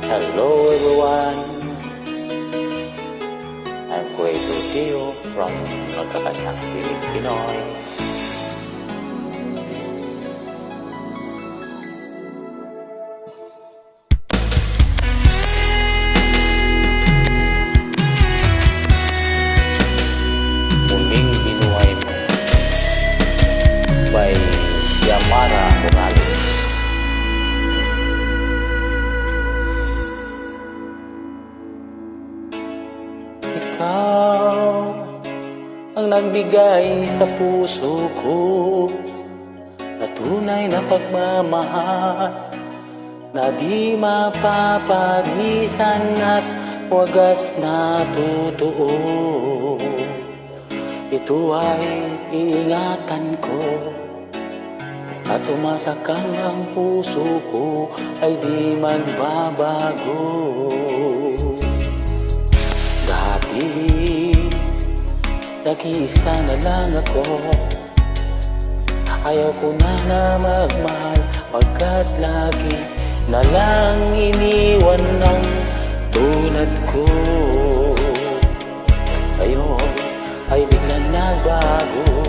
Hello everyone, I'm Kuwait Tio from Magkakasang Piling Pinoy. Muling Binuhay Mo by Xiomara Morales. Ikaw ang nagbigay sa puso ko na tunay na pagmamahal na di mapaparisan at wagas na totoo. Ito ay iingatan ko at umasa kang ang puso ko ay di magbabago. Dati, nag-iisa na lang ako. Ayaw ko na magmahal pagkat lagi na lang iniwan ng tulad ko. Ngayon ay biglang nagbago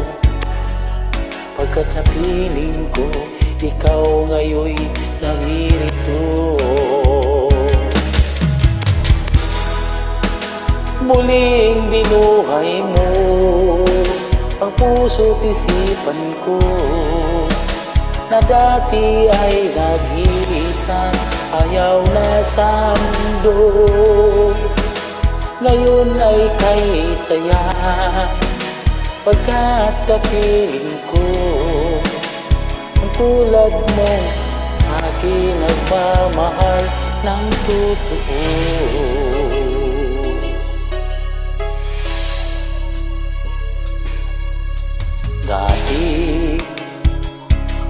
pagkat sa piling ko ikaw ngayon'y naririto. Muling binuhay mo ang puso't isipan ko na dati ay nag-iisa, ayaw na sa mundo. Ngayon ay kay saya pagkat kapiling ko ang tulad mo aking nagmamahal ng totoo. Dati,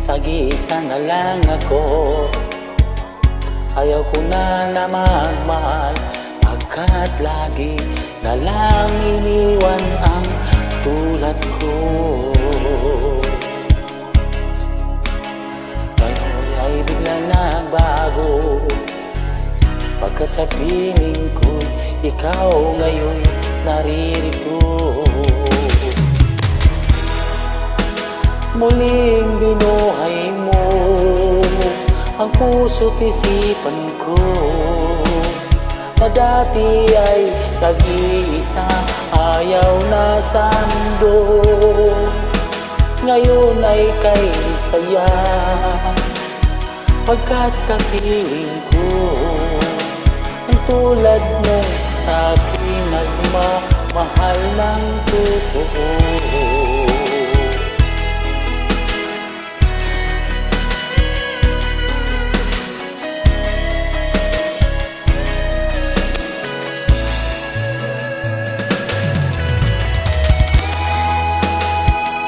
nag-iisa na lang ako. Ayaw ko na magmahal pagkat lagi na lang iniwan ang tulad ko. Ngayon ay biglang nagbago pagkat sa piling ko ikaw ngayon naririto. Muling binuhay mo ang puso't isipan ko na dati ay nag-iisa, ayaw na sa mundo. Ngayon ay kay saya pagkat kapiling ko ang tulad mo sa aking nagmamahal ng totoo.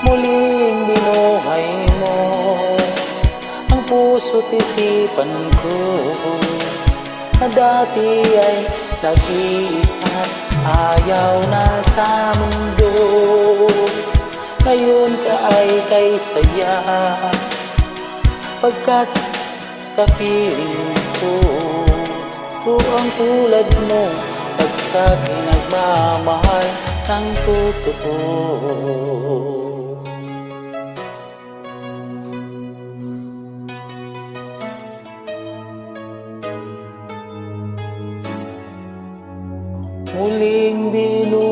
Muling binuhay mo ang puso't isipan ko na dati ay nag-iisa, ayaw na sa mundo. Ngayon ka ay kay saya pagkat kapiling ko ang tulad mo at sa'kin nagmamahal ng totoo. Muling binuhay